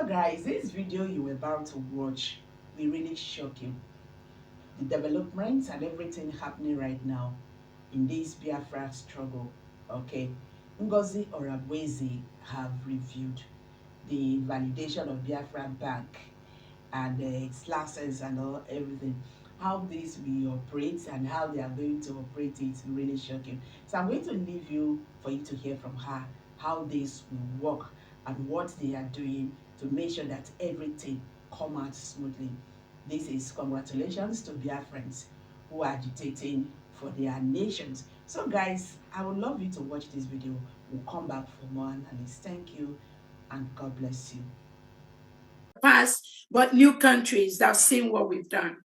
So guys, this video you were about to watch will really shock you. The developments and everything happening right now in this Biafra struggle. Okay, Ngozi Orabueze have reviewed the validation of Biafra Bank and its license and all everything. How this will operate and how they are going to operate it really shocking. So I'm going to leave you for you to hear from her how this will work and what they are doing to make sure that everything come out smoothly. This is congratulations to Biafrans who are agitating for their nations. So guys, I would love you to watch this video. We'll come back for more analysis. Thank you and God bless you. Past, but new countries that have seen what we've done.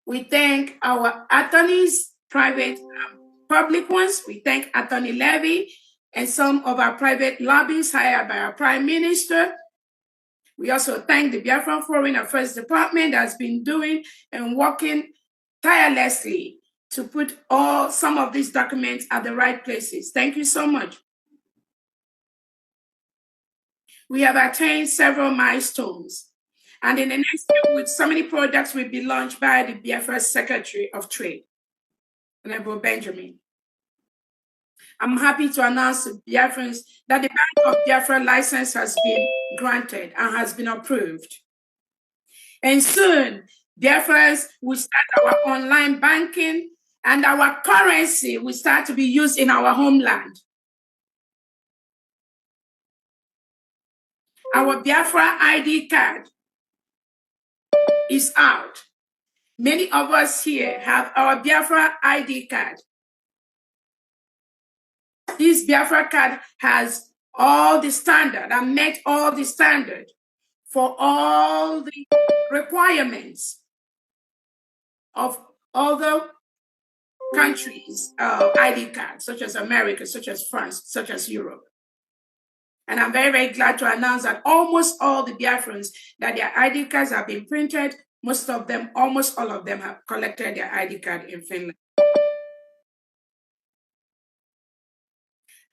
We thank our attorneys, private and public ones. We thank Attorney Levy and some of our private lobbies hired by our Prime Minister. We also thank the Biafran Foreign Affairs Department that's been doing and working tirelessly to put some of these documents at the right places. Thank you so much. We have attained several milestones. And in the next few weeks, so many products will be launched by the Biafra Secretary of Trade, Honorable Benjamin. I'm happy to announce to Biafrans that the Bank of Biafra license has been granted and has been approved. And soon, Biafrans will start our online banking and our currency will start to be used in our homeland. Our Biafra ID card is out. Many of us here have our Biafra ID card. This Biafra card has all the standard and met all the standard for all the requirements of other countries' ID cards, such as America, such as France, such as Europe. And I'm very, very glad to announce that almost all the Biafrans that their ID cards have been printed, most of them, almost all of them have collected their ID card in Finland.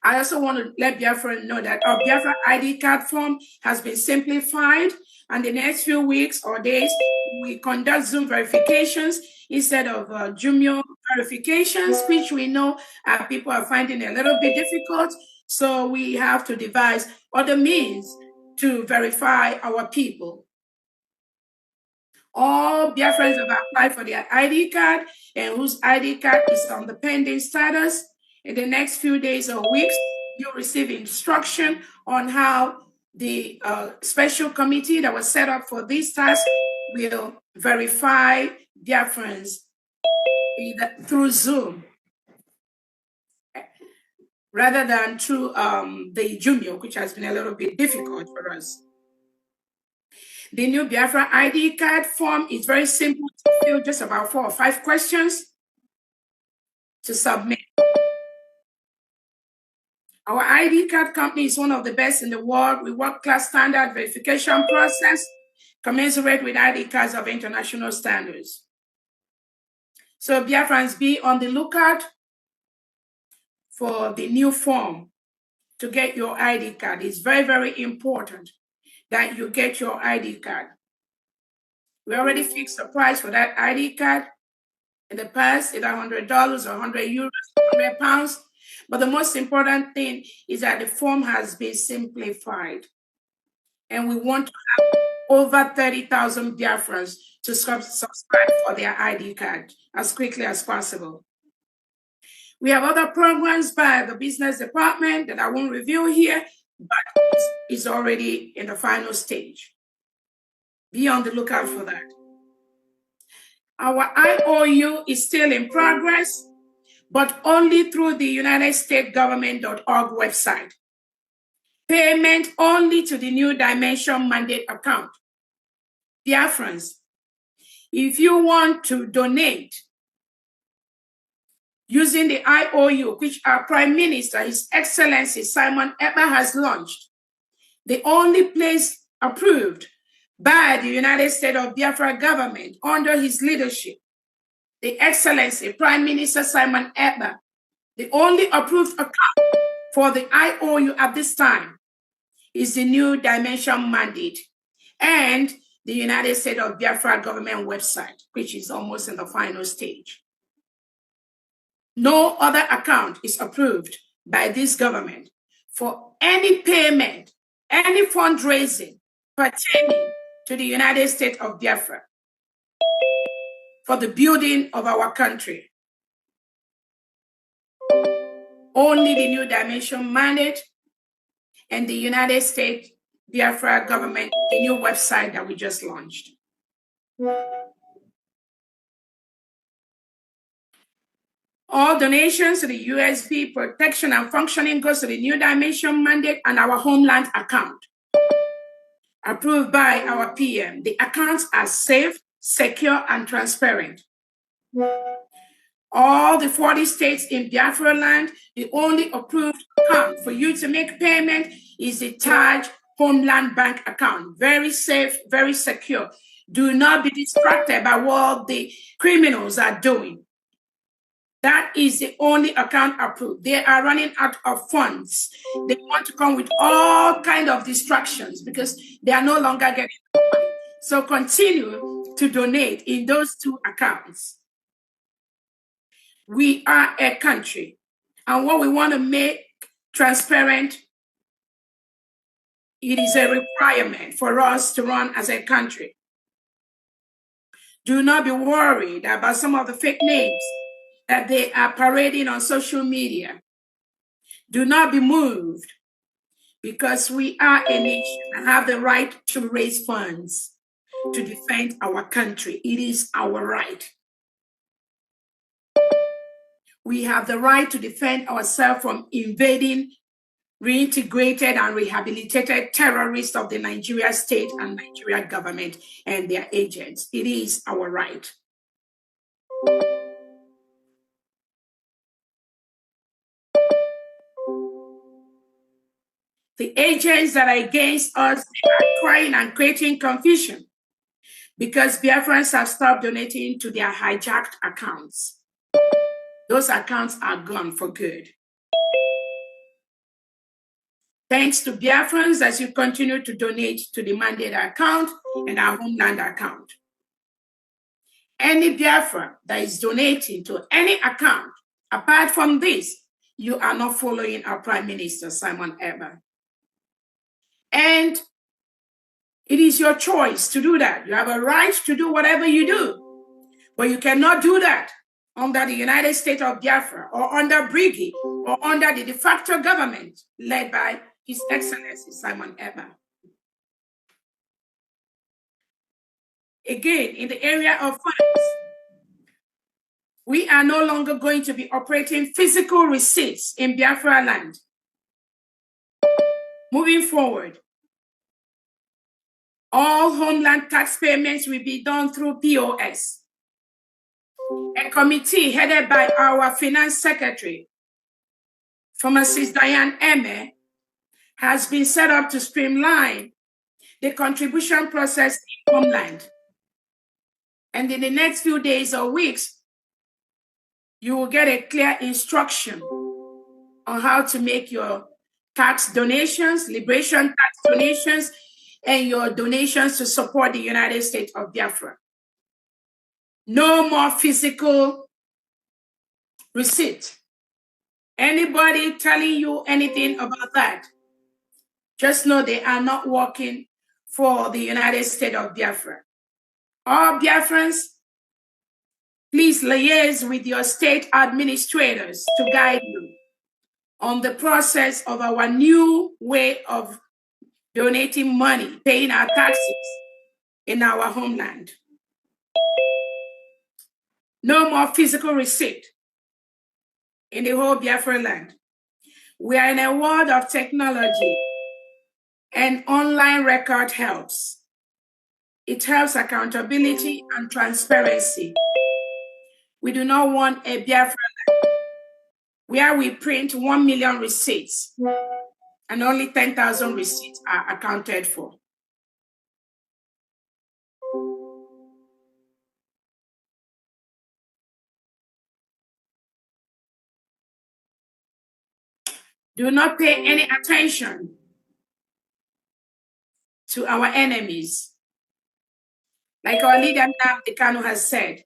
I also want to let Biafra know that our Biafra ID card form has been simplified, and the next few weeks or days, we conduct Zoom verifications instead of Jumio verifications, which we know people are finding a little bit difficult. So we have to devise other means to verify our people. All Biafrans have applied for their ID card and whose ID card is on the pending status. In the next few days or weeks, you'll receive instruction on how the special committee that was set up for this task will verify Biafrans through Zoom, rather than through the Jumio, which has been a little bit difficult for us. The new Biafra ID card form is very simple to fill, just about 4 or 5 questions to submit. Our ID card company is one of the best in the world with world-class standard verification process, commensurate with ID cards of international standards. So Biafrans, be on the lookout for the new form to get your ID card. It's very, very important that you get your ID card. We already fixed the price for that ID card. In the past, either $100 or 100 euros, 100 pounds. But the most important thing is that the form has been simplified. And we want to have over 30,000 Biafrans to subscribe for their ID card as quickly as possible. We have other programs by the business department that I won't reveal here, but it's already in the final stage. Be on the lookout for that. Our IOU is still in progress, but only through the UnitedStatesGovernment.org website. Payment only to the New Dimension Mandate account. Biafrans, if you want to donate using the IOU, which our Prime Minister, His Excellency Simon Ekpa has launched, the only place approved by the United States of Biafra government under his leadership, the Excellency Prime Minister Simon Ekpa, the only approved account for the IOU at this time is the New Dimension mandate and the United States of Biafra government website, which is almost in the final stage. No other account is approved by this government for any payment, any fundraising pertaining to the United States of Biafra for the building of our country. Only the New Dimension mandate and the United States Biafra government, the new website that we just launched. All donations to the USB protection and functioning goes to the New Dimension mandate and our homeland account. Approved by our PM. The accounts are safe, secure, and transparent. All the 40 states in Biafra land, the only approved account for you to make payment is the Taj Homeland Bank account. Very safe, very secure. Do not be distracted by what the criminals are doing. That is the only account approved. They are running out of funds. They want to come with all kinds of distractions because they are no longer getting money. So continue to donate in those two accounts. We are a country, and what we want to make transparent, it is a requirement for us to run as a country. Do not be worried about some of the fake names that they are parading on social media. Do not be moved, because we are a nation and have the right to raise funds to defend our country. It is our right. We have the right to defend ourselves from invading, reintegrated, and rehabilitated terrorists of the Nigeria state and Nigeria government and their agents. It is our right. The agents that are against us are crying and creating confusion because Biafrans have stopped donating to their hijacked accounts. Those accounts are gone for good. Thanks to Biafrans as you continue to donate to the mandate account and our homeland account. Any Biafra that is donating to any account, apart from this, you are not following our Prime Minister, Simon Ekpa. And it is your choice to do that. You have a right to do whatever you do, but you cannot do that under the United States of Biafra or under Briggy or under the de facto government led by His Excellency Simon Ekpa. Again, in the area of funds, we are no longer going to be operating physical receipts in Biafra land. Moving forward, all homeland tax payments will be done through POS. A committee headed by our Finance Secretary, Pharmacist Diane Eme, has been set up to streamline the contribution process in homeland. And in the next few days or weeks, you will get a clear instruction on how to make your tax donations, liberation tax donations, and your donations to support the United States of Biafra. No more physical receipt. Anybody telling you anything about that, just know they are not working for the United States of Biafra. All Biafrans, please liaise with your state administrators to guide you on the process of our new way of donating money, paying our taxes in our homeland. No more physical receipt in the whole Biafra land. We are in a world of technology, and online record helps. It helps accountability and transparency. We do not want a Biafra land where we print 1 million receipts and only 10,000 receipts are accounted for. Do not pay any attention to our enemies. Like our leader Nnamdi Kanu has said,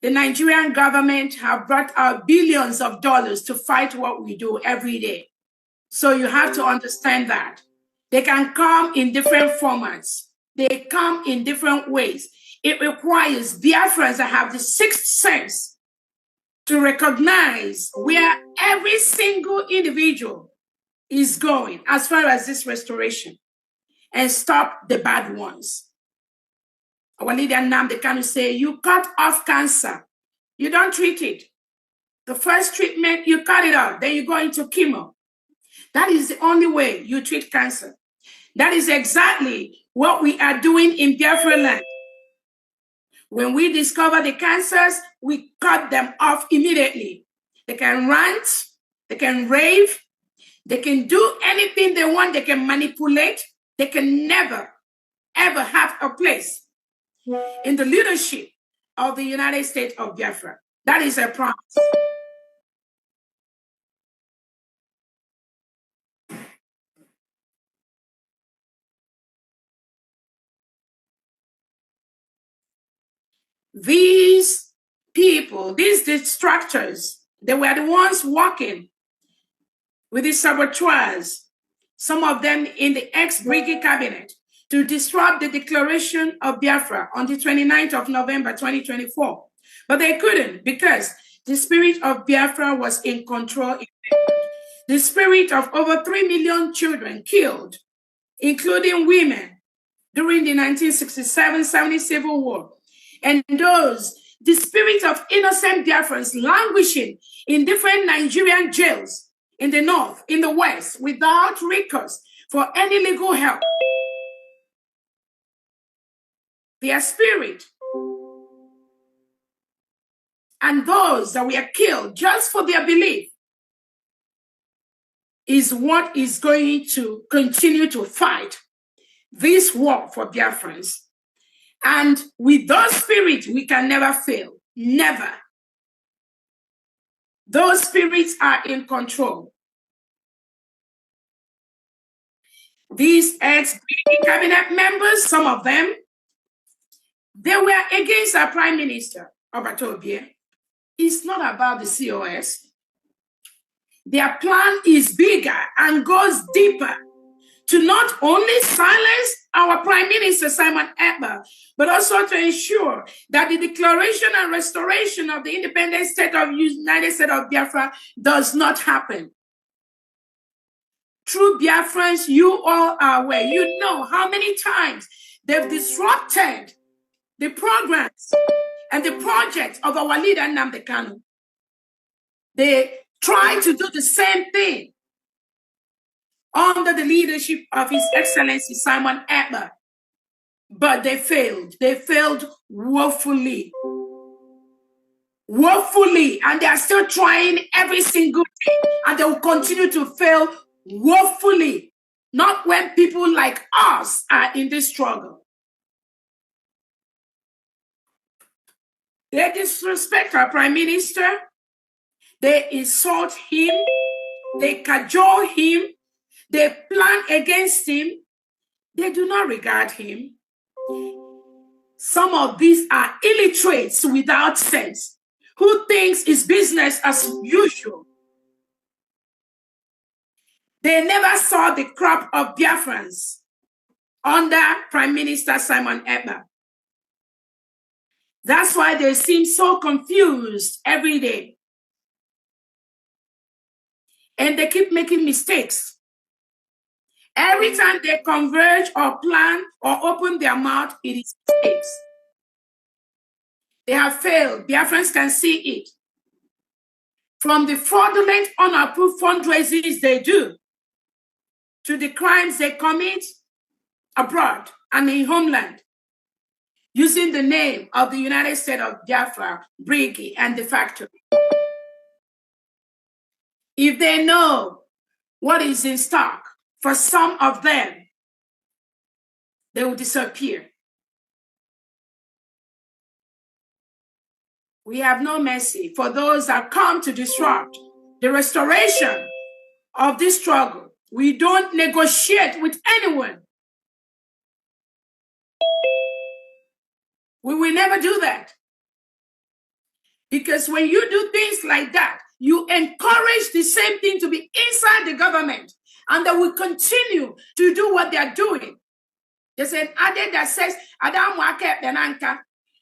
the Nigerian government have brought out billions of dollars to fight what we do every day. So you have to understand that. They can come in different formats. They come in different ways. It requires Biafrans that have the sixth sense to recognize where every single individual is going as far as this restoration and stop the bad ones. Our leader Nnamdi Kanu say, you cut off cancer. You don't treat it. The first treatment, you cut it off. Then you go into chemo. That is the only way you treat cancer. That is exactly what we are doing in Biafra land. When we discover the cancers, we cut them off immediately. They can rant, they can rave, they can do anything they want, they can manipulate. They can never, ever have a place in the leadership of the United States of Biafra. That is a promise. These people, these distractors, they were the ones working with the saboteurs, some of them in the ex-Brigade cabinet, to disrupt the declaration of Biafra on the 29th of November, 2024. But they couldn't because the spirit of Biafra was in control. The spirit of over 3 million children killed, including women, during the 1967-70 Civil War. And the spirit of innocent Biafrans languishing in different Nigerian jails in the north, in the west, without recourse for any legal help. Their spirit and those that were killed just for their belief is what is going to continue to fight this war for Biafrans. And with those spirits, we can never fail. Never. Those spirits are in control. These ex-cabinet members, some of them, they were against our Prime Minister, Orabueze. It's not about the COS. Their plan is bigger and goes deeper to not only silence our Prime Minister, Simon Ekpa, but also to ensure that the declaration and restoration of the independent state of United States of Biafra does not happen. True Biafrans, you all are aware. You know how many times they've disrupted the programs and the projects of our leader, Nnamdi Kanu. They try to do the same thing under the leadership of His Excellency Simon Ekpa. But they failed. They failed woefully. Woefully. And they are still trying every single day. And they will continue to fail woefully. Not when people like us are in this struggle. They disrespect our Prime Minister. They insult him. They cajole him. They plan against him. They do not regard him. Some of these are illiterates without sense, who thinks it's business as usual. They never saw the crop of Biafrans under Prime Minister Simon Ekpa. That's why they seem so confused every day. And they keep making mistakes. Every time they converge or plan or open their mouth, it is mistakes. They have failed. Biafrans can see it. From the fraudulent, unapproved fundraisers they do, to the crimes they commit abroad and in homeland, using the name of the United States of Biafra, Brigade, and the factory. If they know what is in stock for some of them, they will disappear. We have no mercy for those that come to disrupt the restoration of this struggle. We don't negotiate with anyone. We will never do that. Because when you do things like that, you encourage the same thing to be inside the government, and they will continue to do what they are doing. There's an adage that says,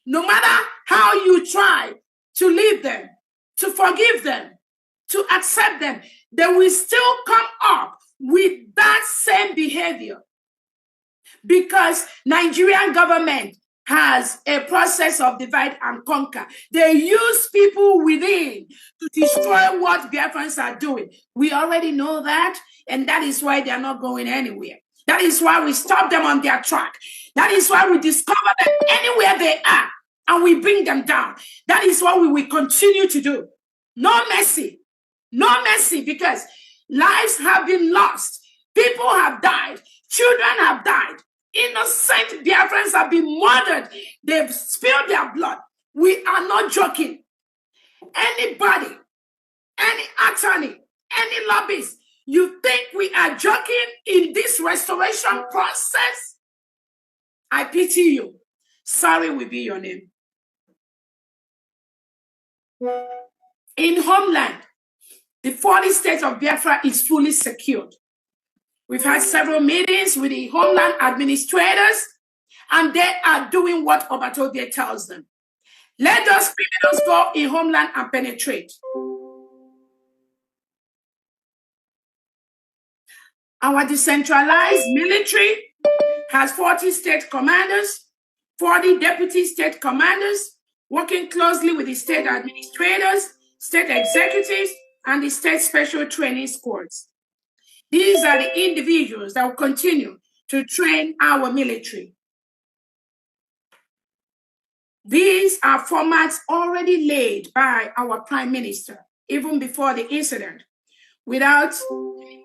no matter how you try to leave them, to forgive them, to accept them, they will still come up with that same behavior. Because Nigerian government has a process of divide and conquer. They use people within to destroy what Biafrans are doing. We already know that, and that is why they are not going anywhere. That is why we stop them on their track. That is why we discover them anywhere they are, and we bring them down. That is what we will continue to do. No mercy. No mercy, because lives have been lost. People have died. Children have died. Innocent Biafrans have been murdered. They've spilled their blood. We are not joking. Anybody, any attorney, any lobbyist, you think we are joking in this restoration process? I pity you. Sorry will be your name. In Homeland, the 40 states of Biafra is fully secured. We've had several meetings with the Homeland administrators, and they are doing what Obatobie tells them. Let those criminals go in Homeland and penetrate. Our decentralized military has 40 state commanders, 40 deputy state commanders, working closely with the state administrators, state executives, and the state special training squads. These are the individuals that will continue to train our military. These are formats already laid by our Prime Minister, even before the incident, without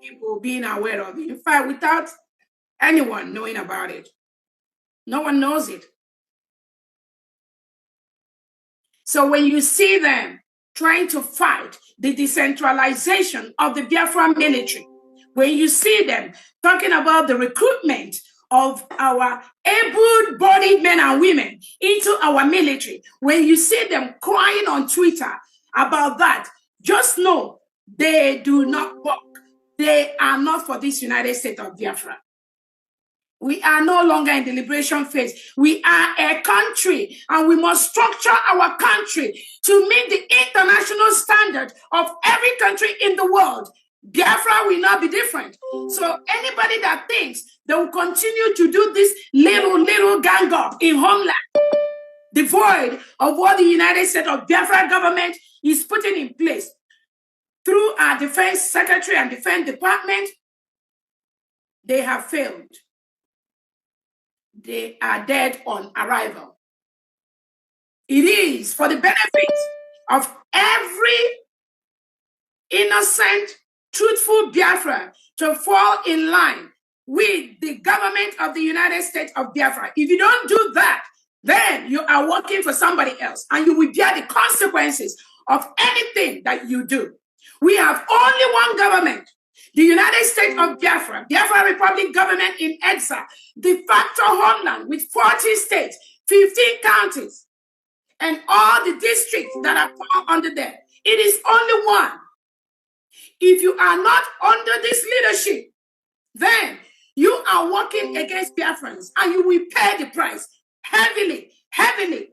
people being aware of it. In fact, without anyone knowing about it. No one knows it. So when you see them trying to fight the decentralization of the Biafra military, when you see them talking about the recruitment of our able-bodied men and women into our military, when you see them crying on Twitter about that, just know they do not work. They are not for this United States of Biafra. We are no longer in the liberation phase. We are a country, and we must structure our country to meet the international standard of every country in the world. Biafra will not be different. So anybody that thinks they will continue to do this little gang up in Homeland, devoid of what the United States of Biafra government is putting in place through our Defense Secretary and Defense Department, they have failed. They are dead on arrival. It is for the benefit of every innocent, truthful Biafra to fall in line with the government of the United States of Biafra. If you don't do that, then you are working for somebody else, and you will bear the consequences of anything that you do. We have only one government, the United States of Biafra, Biafra Republic government in exile, de facto homeland with 40 states, 15 counties, and all the districts that are fall under there. It is only one. If you are not under this leadership, then you are working against Biafrans, and you will pay the price heavily, heavily.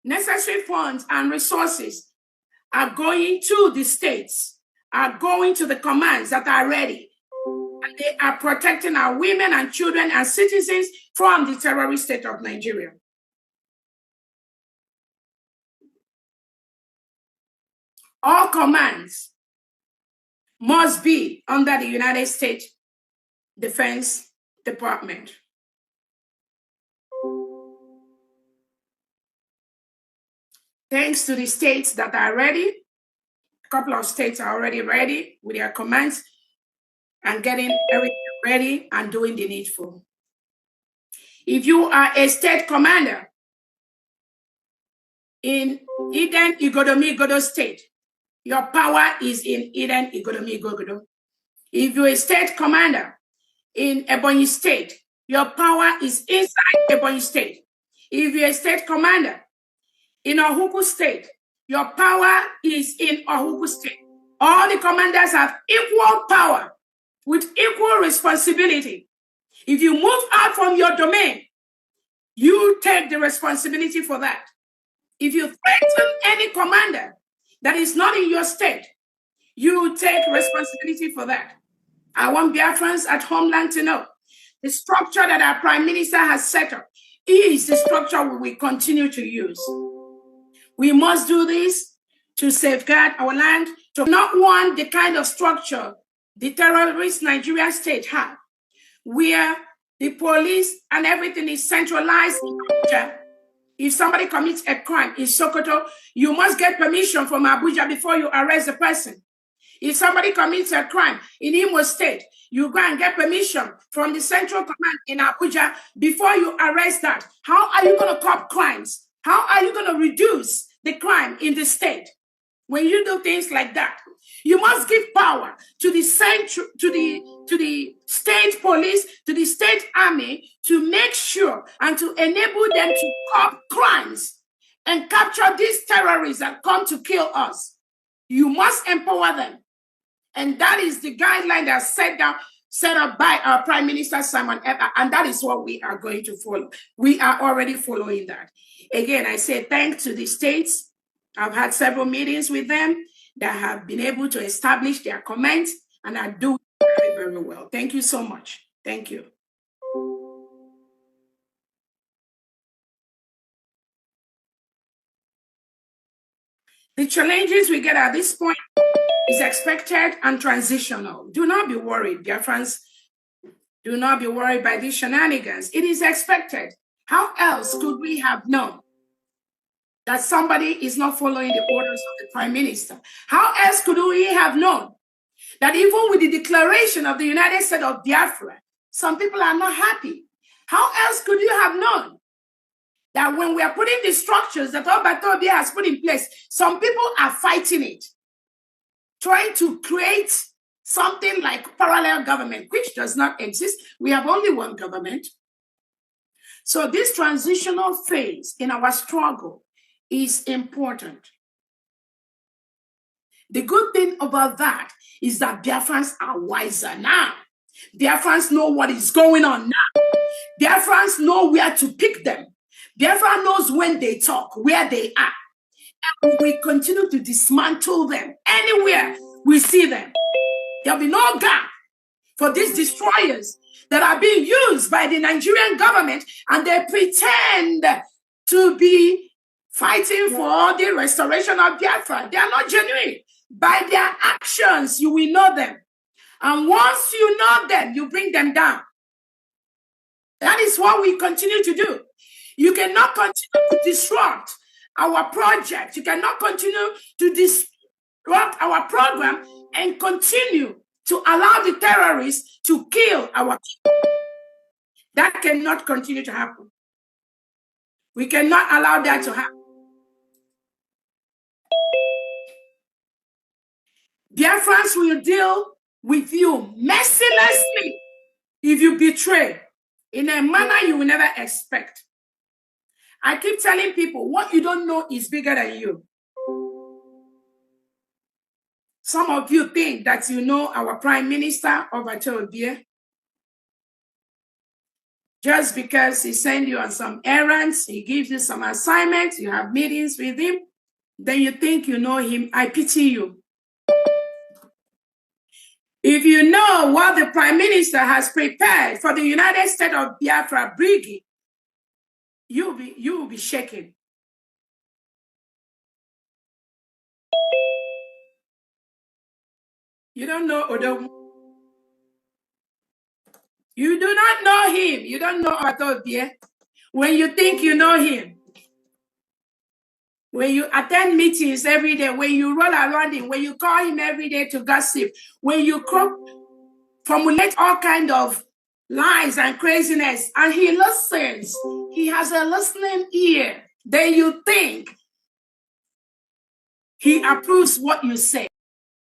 Necessary funds and resources are going to the states, are going to the commands that are ready, and they are protecting our women and children and citizens from the terrorist state of Nigeria. All commands must be under the United States Defense Department. Thanks to the states that are ready, a couple of states are already ready with their commands and getting everything ready and doing the needful. If you are a state commander in Eden Igodomi-Godo state, your power is in Eden Igodomi-Godo. If you're a state commander in Ebonyi State, your power is inside Ebonyi State. If you're a state commander in Ohuku State, your power is in Ohuku State. All the commanders have equal power with equal responsibility. If you move out from your domain, you take the responsibility for that. If you threaten any commander that is not in your state, you take responsibility for that. I want Biafrans at homeland to know the structure that our Prime Minister has set up is the structure we will continue to use. We must do this to safeguard our land, to not want the kind of structure the terrorist Nigerian state have, where the police and everything is centralized in Abuja. If somebody commits a crime in Sokoto, you must get permission from Abuja before you arrest the person. If somebody commits a crime in Imo State, you go and get permission from the Central Command in Abuja before you arrest that. How are you going to curb crimes? How are you going to reduce the crime in the state? When you do things like that, you must give power to the central, to the state police, to the state army, to make sure and to enable them to curb crimes and capture these terrorists that come to kill us. You must empower them. And that is the guideline that's set up by our Prime Minister, Simon Ekpa, and that is what we are going to follow. We are already following that. Again, I say thanks to the states. I've had several meetings with them that have been able to establish their comments and are doing very, very well. Thank you so much. Thank you. The challenges we get at this point is expected and transitional. Do not be worried, dear friends. Do not be worried by these shenanigans. It is expected. How else could we have known that somebody is not following the orders of the Prime Minister? How else could we have known that even with the declaration of the United States of Biafra, some people are not happy? How else could you have known that when we are putting the structures that Obatobia has put in place, some people are fighting it, trying to create something like parallel government, which does not exist. We have only one government. So this transitional phase in our struggle is important. The good thing about that is that Biafrans are wiser now. Biafrans know what is going on now. Biafrans know where to pick them. Biafra knows when they talk, where they are. And we continue to dismantle them anywhere we see them. There'll be no gap for these destroyers that are being used by the Nigerian government, and they pretend to be fighting for the restoration of Biafra. They are not genuine. By their actions, you will know them. And once you know them, you bring them down. That is what we continue to do. You cannot continue to disrupt our project. You cannot continue to disrupt our program and continue to allow the terrorists to kill our people. That cannot continue to happen. We cannot allow that to happen. Biafrans will deal with you mercilessly if you betray in a manner you will never expect. I keep telling people, what you don't know is bigger than you. Some of you think that you know our Prime Minister, Orabueze, just because he sends you on some errands, he gives you some assignments, you have meetings with him, then you think you know him. I pity you. If you know what the Prime Minister has prepared for the United States of Biafra Brigade, you will be shaken. You don't know Odo. You do not know him. You don't know Orabueze. When you think you know him, when you attend meetings every day, when you roll around him, when you call him every day to gossip, when you formulate all kinds of lies and craziness, and he listens, he has a listening ear, then you think he approves what you say.